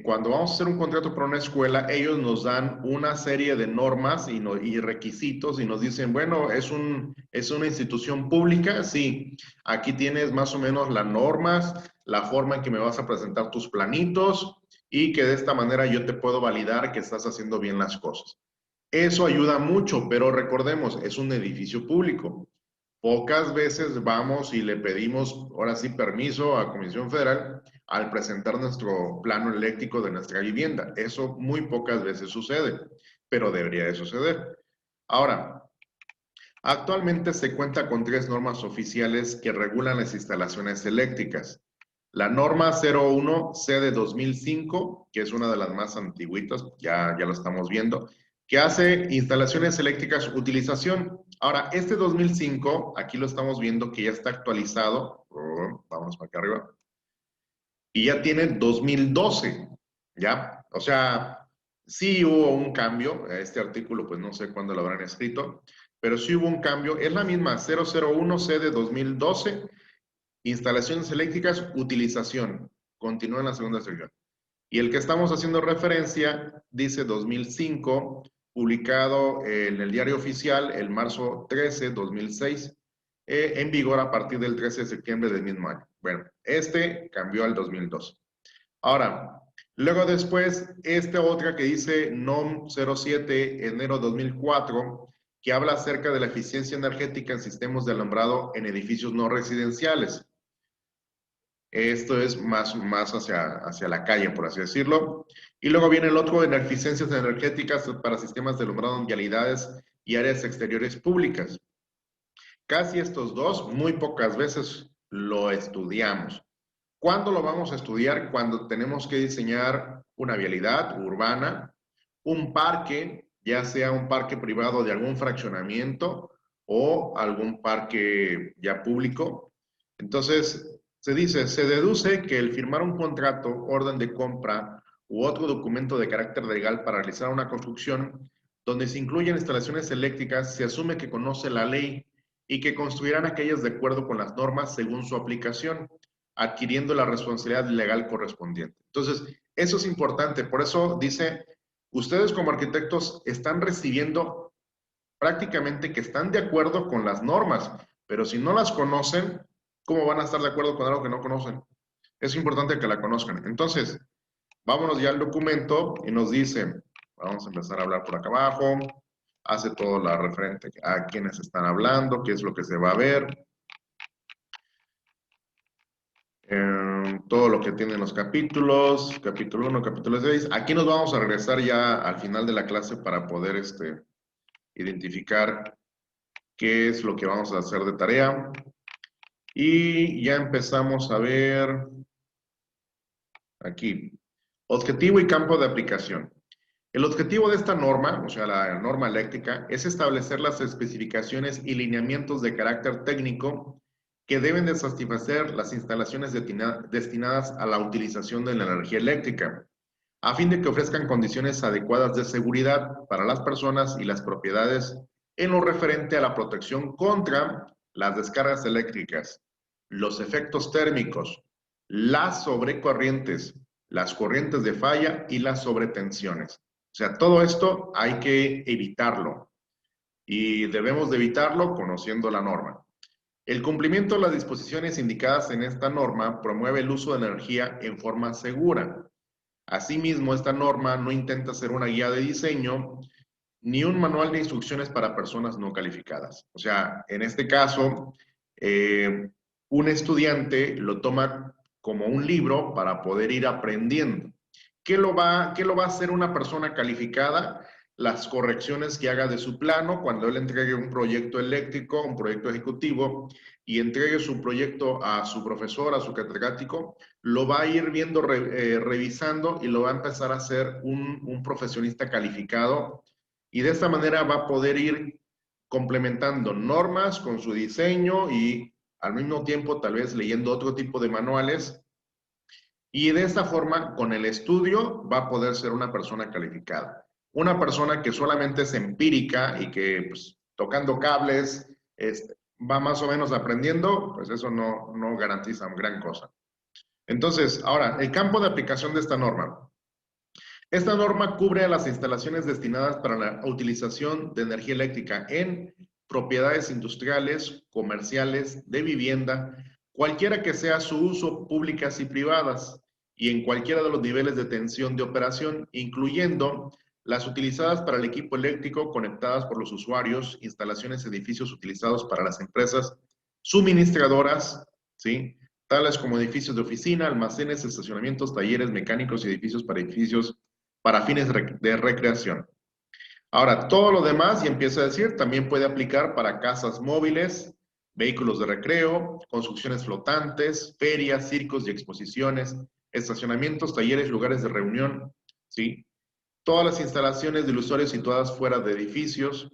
Cuando vamos a hacer un contrato para una escuela, ellos nos dan una serie de normas y requisitos y nos dicen, bueno, es una institución pública, sí, aquí tienes más o menos las normas, la forma en que me vas a presentar tus planitos y que de esta manera yo te puedo validar que estás haciendo bien las cosas. Eso ayuda mucho, pero recordemos, es un edificio público. Pocas veces vamos y le pedimos, ahora sí, permiso a Comisión Federal al presentar nuestro plano eléctrico de nuestra vivienda. Eso muy pocas veces sucede, pero debería de suceder. Ahora, actualmente se cuenta con 3 normas oficiales que regulan las instalaciones eléctricas. La norma 01C de 2005, que es una de las más antiguitas, ya lo estamos viendo, que hace instalaciones eléctricas utilización. Ahora, este 2005, aquí lo estamos viendo que ya está actualizado, vamos para acá arriba, y ya tiene 2012, ¿ya? O sea, sí hubo un cambio, este artículo pues no sé cuándo lo habrán escrito, pero sí hubo un cambio, es la misma 001C de 2012, instalaciones eléctricas, utilización, continúa en la segunda sección. Y el que estamos haciendo referencia dice 2005, publicado en el diario oficial el marzo 13, 2006, en vigor a partir del 13 de septiembre del mismo año. Bueno, este cambió al 2002. Ahora, luego después, esta otra que dice NOM 07, enero 2004, que habla acerca de la eficiencia energética en sistemas de alumbrado en edificios no residenciales. Esto es más hacia la calle, por así decirlo. Y luego viene el otro de eficiencias energéticas para sistemas de alumbrado en vialidades y áreas exteriores públicas. Casi estos dos, muy pocas veces lo estudiamos. ¿Cuándo lo vamos a estudiar? Cuando tenemos que diseñar una vialidad urbana, un parque ya sea un parque privado de algún fraccionamiento o algún parque ya público. Entonces, se dice, se deduce que el firmar un contrato, orden de compra u otro documento de carácter legal para realizar una construcción donde se incluyen instalaciones eléctricas, se asume que conoce la ley y que construirán aquellas de acuerdo con las normas según su aplicación, adquiriendo la responsabilidad legal correspondiente. Entonces, eso es importante. Por eso dice, ustedes como arquitectos están recibiendo prácticamente que están de acuerdo con las normas, pero si no las conocen, ¿cómo van a estar de acuerdo con algo que no conocen? Es importante que la conozcan. Entonces, vámonos ya al documento y nos dice, vamos a empezar a hablar por acá abajo, hace todo la referente a quienes están hablando, qué es lo que se va a ver, todo lo que tienen los capítulos, capítulo 1, capítulo 6. Aquí nos vamos a regresar ya al final de la clase para poder identificar qué es lo que vamos a hacer de tarea. Y ya empezamos a ver aquí, objetivo y campo de aplicación. El objetivo de esta norma, o sea, la norma eléctrica, es establecer las especificaciones y lineamientos de carácter técnico que deben de satisfacer las instalaciones destinadas a la utilización de la energía eléctrica, a fin de que ofrezcan condiciones adecuadas de seguridad para las personas y las propiedades en lo referente a la protección contra las descargas eléctricas, los efectos térmicos, las sobrecorrientes, las corrientes de falla y las sobretensiones. O sea, todo esto hay que evitarlo y debemos de evitarlo conociendo la norma. El cumplimiento de las disposiciones indicadas en esta norma promueve el uso de energía en forma segura. Asimismo, esta norma no intenta ser una guía de diseño ni un manual de instrucciones para personas no calificadas. O sea, en este caso, un estudiante lo toma como un libro para poder ir aprendiendo. Qué lo va a hacer una persona calificada? Las correcciones que haga de su plano cuando él entregue un proyecto eléctrico, un proyecto ejecutivo, y entregue su proyecto a su profesor, a su catedrático, lo va a ir viendo, revisando y lo va a empezar a ser un profesionista calificado y de esta manera va a poder ir complementando normas con su diseño y al mismo tiempo tal vez leyendo otro tipo de manuales y de esta forma con el estudio va a poder ser una persona calificada. Una persona que solamente es empírica y que pues, tocando cables va más o menos aprendiendo, pues eso no garantiza gran cosa. Entonces, ahora, el campo de aplicación de esta norma. Esta norma cubre a las instalaciones destinadas para la utilización de energía eléctrica en propiedades industriales, comerciales, de vivienda, cualquiera que sea su uso, públicas y privadas, y en cualquiera de los niveles de tensión de operación, incluyendo las utilizadas para el equipo eléctrico conectadas por los usuarios, instalaciones, edificios utilizados para las empresas suministradoras, ¿sí? Tales como edificios de oficina, almacenes, estacionamientos, talleres mecánicos y edificios para edificios para fines de recreación. Ahora, todo lo demás, y empieza a decir, también puede aplicar para casas móviles, vehículos de recreo, construcciones flotantes, ferias, circos y exposiciones, estacionamientos, talleres, lugares de reunión, ¿sí? Todas las instalaciones del usuario situadas fuera de edificios,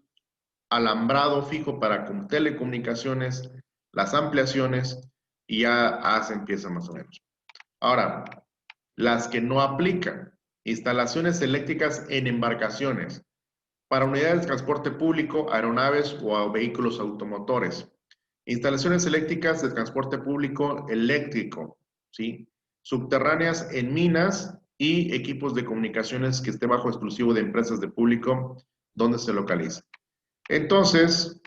alambrado fijo para telecomunicaciones, las ampliaciones, y ya se empieza más o menos. Ahora, las que no aplican. Instalaciones eléctricas en embarcaciones para unidades de transporte público, aeronaves o vehículos automotores. Instalaciones eléctricas de transporte público eléctrico, ¿sí? Subterráneas en minas y equipos de comunicaciones que esté bajo exclusivo de empresas de público donde se localiza. Entonces,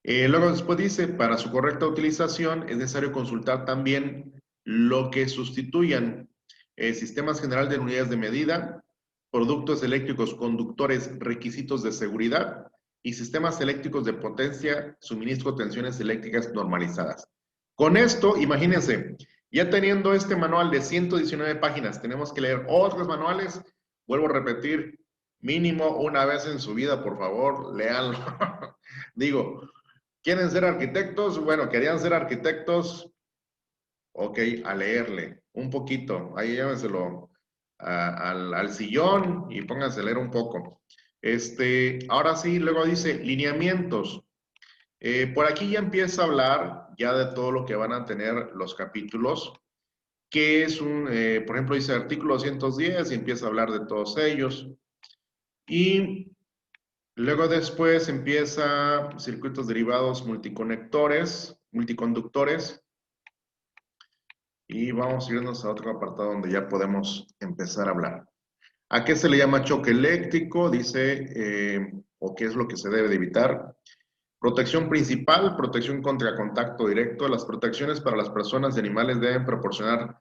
luego después dice, para su correcta utilización es necesario consultar también lo que sustituyan sistemas general de unidades de medida, productos eléctricos conductores, requisitos de seguridad y sistemas eléctricos de potencia, suministro, tensiones eléctricas normalizadas. Con esto, imagínense, ya teniendo este manual de 119 páginas, tenemos que leer otros manuales. Vuelvo a repetir, mínimo una vez en su vida, por favor, léanlo. Digo, ¿quieren ser arquitectos? Bueno, querían ser arquitectos. Ok, a leerle un poquito. Ahí llévenselo al sillón y pónganse a leer un poco. Ahora sí, luego dice lineamientos. Por aquí ya empieza a hablar ya de todo lo que van a tener los capítulos, que es por ejemplo, dice artículo 210 y empieza a hablar de todos ellos. Y luego después empieza circuitos derivados multiconductores. Y vamos a irnos a otro apartado donde ya podemos empezar a hablar. ¿A qué se le llama choque eléctrico? Dice, o qué es lo que se debe de evitar. Protección principal, protección contra contacto directo. Las protecciones para las personas y animales deben proporcionar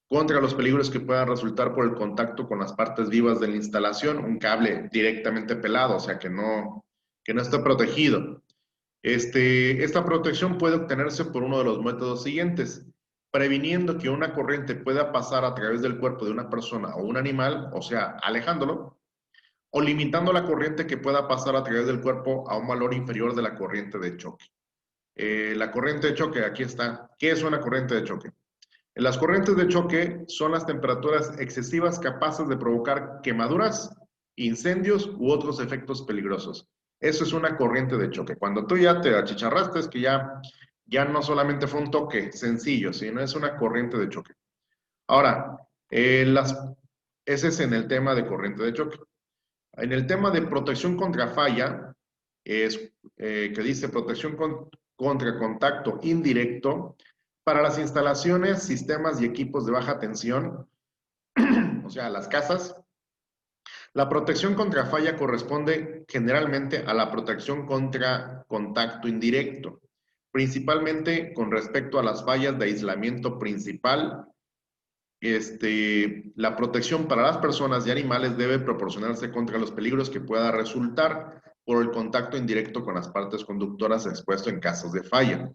contra los peligros que puedan resultar por el contacto con las partes vivas de la instalación, un cable directamente pelado, o sea que no esté protegido. Esta protección puede obtenerse por uno de los métodos siguientes, previniendo que una corriente pueda pasar a través del cuerpo de una persona o un animal, o sea, alejándolo, o limitando la corriente que pueda pasar a través del cuerpo a un valor inferior de la corriente de choque. La corriente de choque, aquí está. ¿Qué es una corriente de choque? Las corrientes de choque son las temperaturas excesivas capaces de provocar quemaduras, incendios u otros efectos peligrosos. Eso es una corriente de choque. Cuando tú ya te achicharraste, es que ya no solamente fue un toque sencillo, sino es una corriente de choque. Ahora, ese es en el tema de corriente de choque. En el tema de protección contra falla, que dice protección contra contacto indirecto, para las instalaciones, sistemas y equipos de baja tensión, o sea, las casas, la protección contra falla corresponde generalmente a la protección contra contacto indirecto, principalmente con respecto a las fallas de aislamiento principal. La protección para las personas y animales debe proporcionarse contra los peligros que pueda resultar por el contacto indirecto con las partes conductoras expuesto en casos de falla.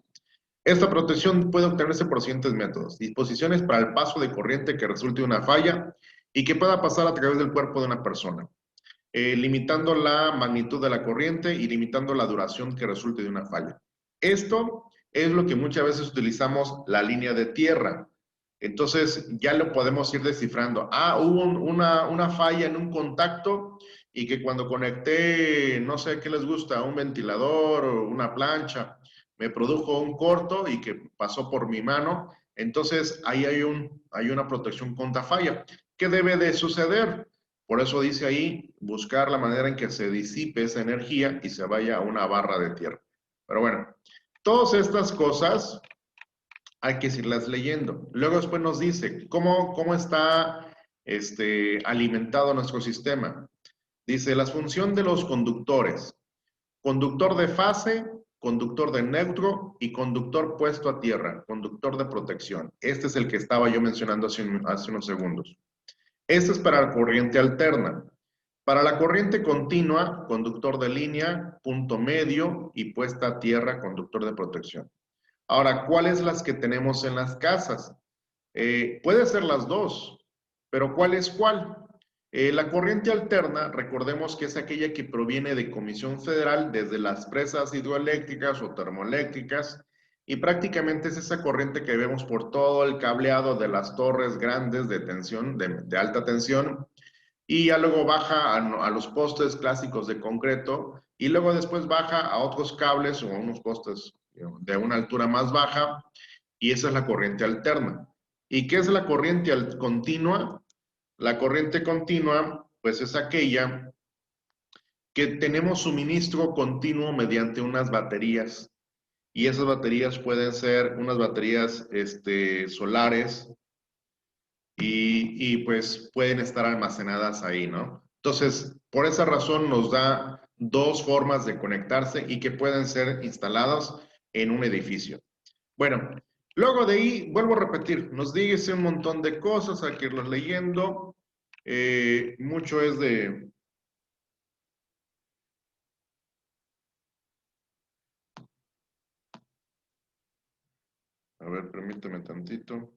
Esta protección puede obtenerse por siguientes métodos: disposiciones para el paso de corriente que resulte de una falla y que pueda pasar a través del cuerpo de una persona, limitando la magnitud de la corriente y limitando la duración que resulte de una falla. Esto es lo que muchas veces utilizamos la línea de tierra. Entonces ya lo podemos ir descifrando. Hubo una falla en un contacto y que cuando conecté, no sé qué les gusta, un ventilador o una plancha, me produjo un corto y que pasó por mi mano. Entonces ahí hay una protección contra falla. ¿Qué debe de suceder? Por eso dice ahí, buscar la manera en que se disipe esa energía y se vaya a una barra de tierra. Pero bueno, todas estas cosas hay que irlas leyendo. Luego después nos dice cómo está alimentado nuestro sistema. Dice, la función de los conductores: conductor de fase, conductor de neutro y conductor puesto a tierra, conductor de protección. Este es el que estaba yo mencionando hace unos segundos. Este es para la corriente alterna. Para la corriente continua, conductor de línea, punto medio y puesta a tierra, conductor de protección. Ahora, ¿cuáles las que tenemos en las casas? Puede ser las dos, pero ¿cuál es cuál? La corriente alterna, recordemos que es aquella que proviene de Comisión Federal desde las presas hidroeléctricas o termoeléctricas, y prácticamente es esa corriente que vemos por todo el cableado de las torres grandes de tensión, de alta tensión, y ya luego baja a los postes clásicos de concreto, y luego después baja a otros cables o a unos postes de una altura más baja, y esa es la corriente alterna. ¿Y qué es la corriente continua? La corriente continua, pues es aquella que tenemos suministro continuo mediante unas baterías, y esas baterías pueden ser unas baterías solares, y pues pueden estar almacenadas ahí, ¿no? Entonces, por esa razón nos da dos formas de conectarse y que pueden ser instaladas en un edificio. Bueno, luego de ahí, vuelvo a repetir, nos dice un montón de cosas, hay que irlos leyendo. Mucho es de... A ver, permíteme tantito.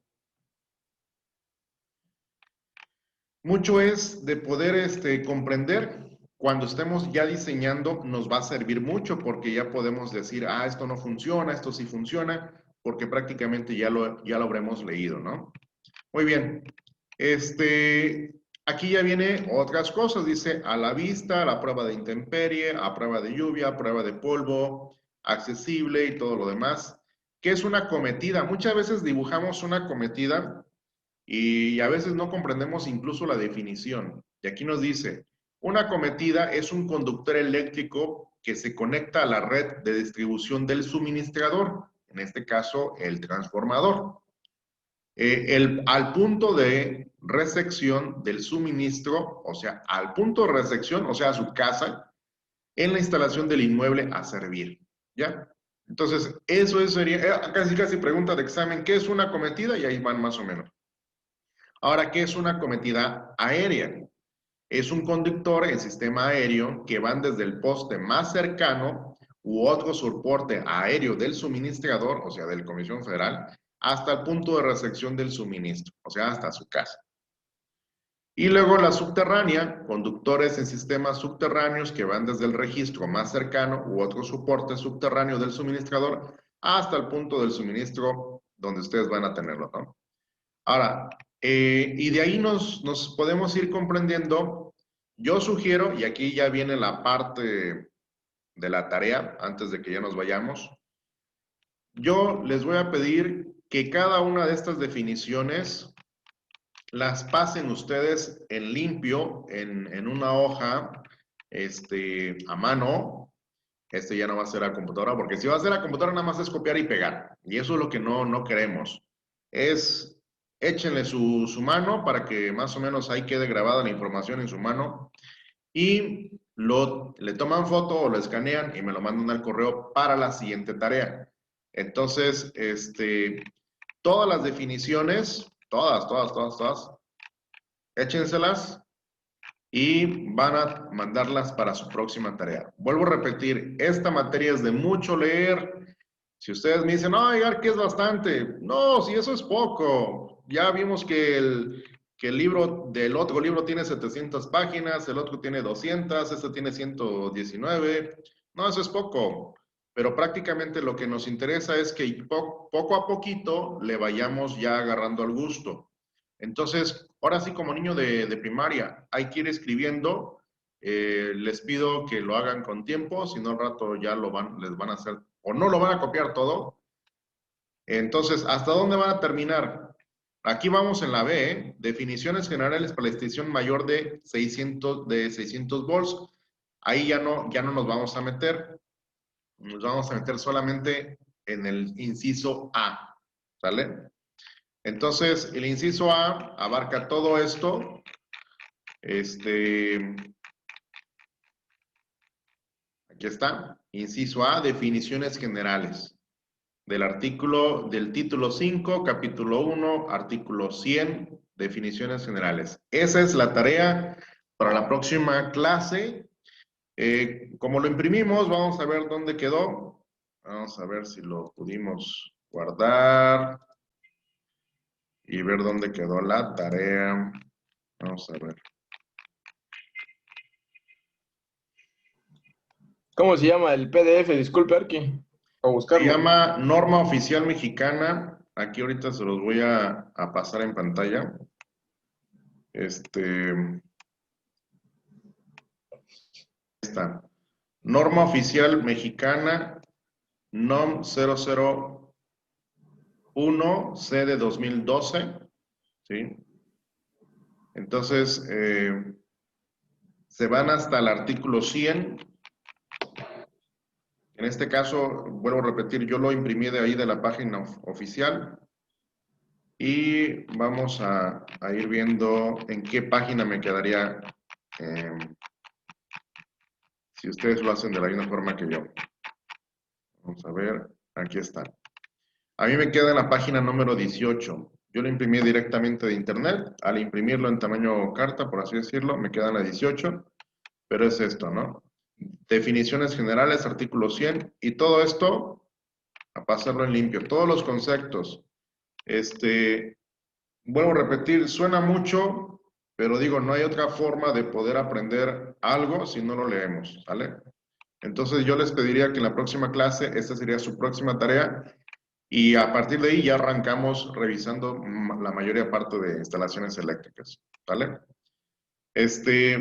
Mucho es de poder comprender. Cuando estemos ya diseñando, nos va a servir mucho porque ya podemos decir, esto no funciona, esto sí funciona, porque prácticamente ya lo habremos leído, ¿no? Muy bien. Aquí ya viene otras cosas, dice a la vista, a la prueba de intemperie, a prueba de lluvia, a prueba de polvo, accesible y todo lo demás. ¿Qué es una acometida? Muchas veces dibujamos una acometida y a veces no comprendemos incluso la definición. Y aquí nos dice, una acometida es un conductor eléctrico que se conecta a la red de distribución del suministrador, en este caso el transformador. Al punto de recepción del suministro, o sea, al punto de recepción, o sea, a su casa, en la instalación del inmueble a servir, ¿ya? Entonces, eso sería, casi pregunta de examen, ¿qué es una acometida? Y ahí van más o menos. Ahora, ¿qué es una acometida aérea? Es un conductor en sistema aéreo que van desde el poste más cercano u otro soporte aéreo del suministrador, o sea, de la Comisión Federal, hasta el punto de recepción del suministro, o sea, hasta su casa. Y luego la subterránea, conductores en sistemas subterráneos que van desde el registro más cercano u otro soporte subterráneo del suministrador hasta el punto del suministro donde ustedes van a tenerlo, ¿no? Ahora, y de ahí nos podemos ir comprendiendo. Yo sugiero, y aquí ya viene la parte de la tarea, antes de que ya nos vayamos, yo les voy a pedir que cada una de estas definiciones las pasen ustedes en limpio, en una hoja, a mano. Ya no va a ser a computadora, porque si va a ser a computadora nada más es copiar y pegar. Y eso es lo que no queremos. Es, échenle su mano para que más o menos ahí quede grabada la información en su mano. Y le toman foto o lo escanean y me lo mandan al correo para la siguiente tarea. Entonces, todas las definiciones, todas, échenselas y van a mandarlas para su próxima tarea. Vuelvo a repetir, esta materia es de mucho leer. Si ustedes me dicen, no, Edgar, que es bastante. No, si eso es poco. Ya vimos que el libro del otro libro tiene 700 páginas, el otro tiene 200, este tiene 119. No, eso es poco. Pero prácticamente lo que nos interesa es que poco a poquito le vayamos ya agarrando al gusto. Entonces, ahora sí, como niño de primaria, hay que ir escribiendo. Les pido que lo hagan con tiempo, si no al rato ya les van a hacer, o no lo van a copiar todo. Entonces, ¿hasta dónde van a terminar? Aquí vamos en la B, ¿eh? Definiciones generales para la extensión mayor de 600 volts. Ahí ya no nos vamos a meter. Nos vamos a meter solamente en el inciso A. ¿Sale? Entonces, el inciso A abarca todo esto. Aquí está. Inciso A, definiciones generales. Del título 5, capítulo 1, artículo 100, definiciones generales. Esa es la tarea para la próxima clase. Como lo imprimimos, vamos a ver dónde quedó. Vamos a ver si lo pudimos guardar y ver dónde quedó la tarea. Vamos a ver. ¿Cómo se llama el PDF? Disculpe, Arqui. A Se buscarlo. llama Norma Oficial Mexicana. Aquí ahorita se los voy a pasar en pantalla. Esta. Norma Oficial Mexicana, NOM 001, C de 2012. ¿Sí? Entonces, se van hasta el artículo 100. En este caso, vuelvo a repetir, yo lo imprimí de ahí de la página oficial. Y vamos a ir viendo en qué página me quedaría si ustedes lo hacen de la misma forma que yo. Vamos a ver, aquí está. A mí me queda en la página número 18. Yo lo imprimí directamente de internet. Al imprimirlo en tamaño carta, por así decirlo, me queda en la 18. Pero es esto, ¿no? Definiciones generales, artículo 100. Y todo esto, a pasarlo en limpio. Todos los conceptos. Vuelvo a repetir, suena mucho, pero digo, no hay otra forma de poder aprender algo si no lo leemos, ¿vale? Entonces yo les pediría que en la próxima clase, esta sería su próxima tarea, y a partir de ahí ya arrancamos revisando la mayoría parte de instalaciones eléctricas, ¿vale?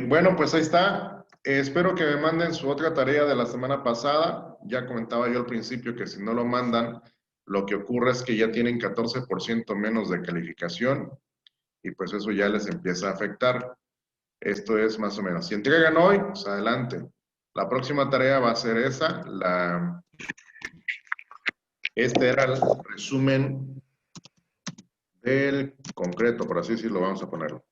Bueno, pues ahí está. Espero que me manden su otra tarea de la semana pasada. Ya comentaba yo al principio que si no lo mandan, lo que ocurre es que ya tienen 14% menos de calificación y pues eso ya les empieza a afectar. Esto es más o menos. Si entregan hoy, pues adelante. La próxima tarea va a ser esa. Este era el resumen del concreto, por así decirlo, vamos a ponerlo.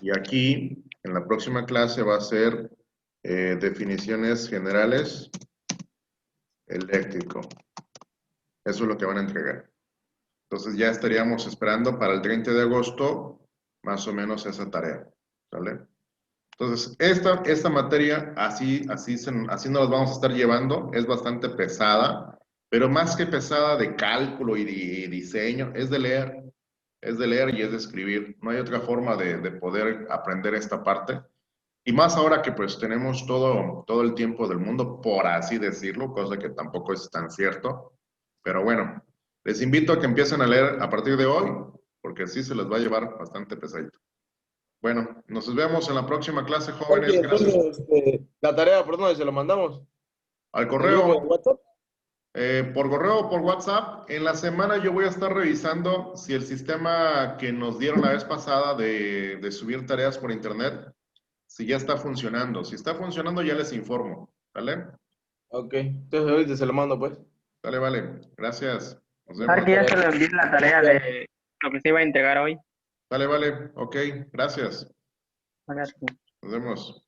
Y aquí, en la próxima clase, va a ser definiciones generales eléctrico. Eso es lo que van a entregar. Entonces ya estaríamos esperando para el 30 de agosto, más o menos esa tarea. ¿Sale? Entonces, esta materia, así nos la vamos a estar llevando, es bastante pesada, pero más que pesada de cálculo y de diseño, es de leer y es de escribir. No hay otra forma de poder aprender esta parte. Y más ahora que pues tenemos todo el tiempo del mundo, por así decirlo, cosa que tampoco es tan cierto. Pero bueno, les invito a que empiecen a leer a partir de hoy, porque sí se les va a llevar bastante pesadito. Bueno, nos vemos en la próxima clase, jóvenes. Oye, Gracias. entonces, la tarea, ¿por dónde se lo mandamos? Al ¿En el grupo de correo, WhatsApp? por correo o por WhatsApp. En la semana yo voy a estar revisando si el sistema que nos dieron la vez pasada de subir tareas por internet, si ya está funcionando. Si está funcionando, ya les informo. ¿Vale? Ok, entonces ahorita se lo mando, pues. Dale, vale. Gracias. Nos vemos. Arqui, ya se le envié la tarea de lo que se iba a entregar hoy. Dale, vale. Ok, gracias. Vale, Arqui. Nos vemos.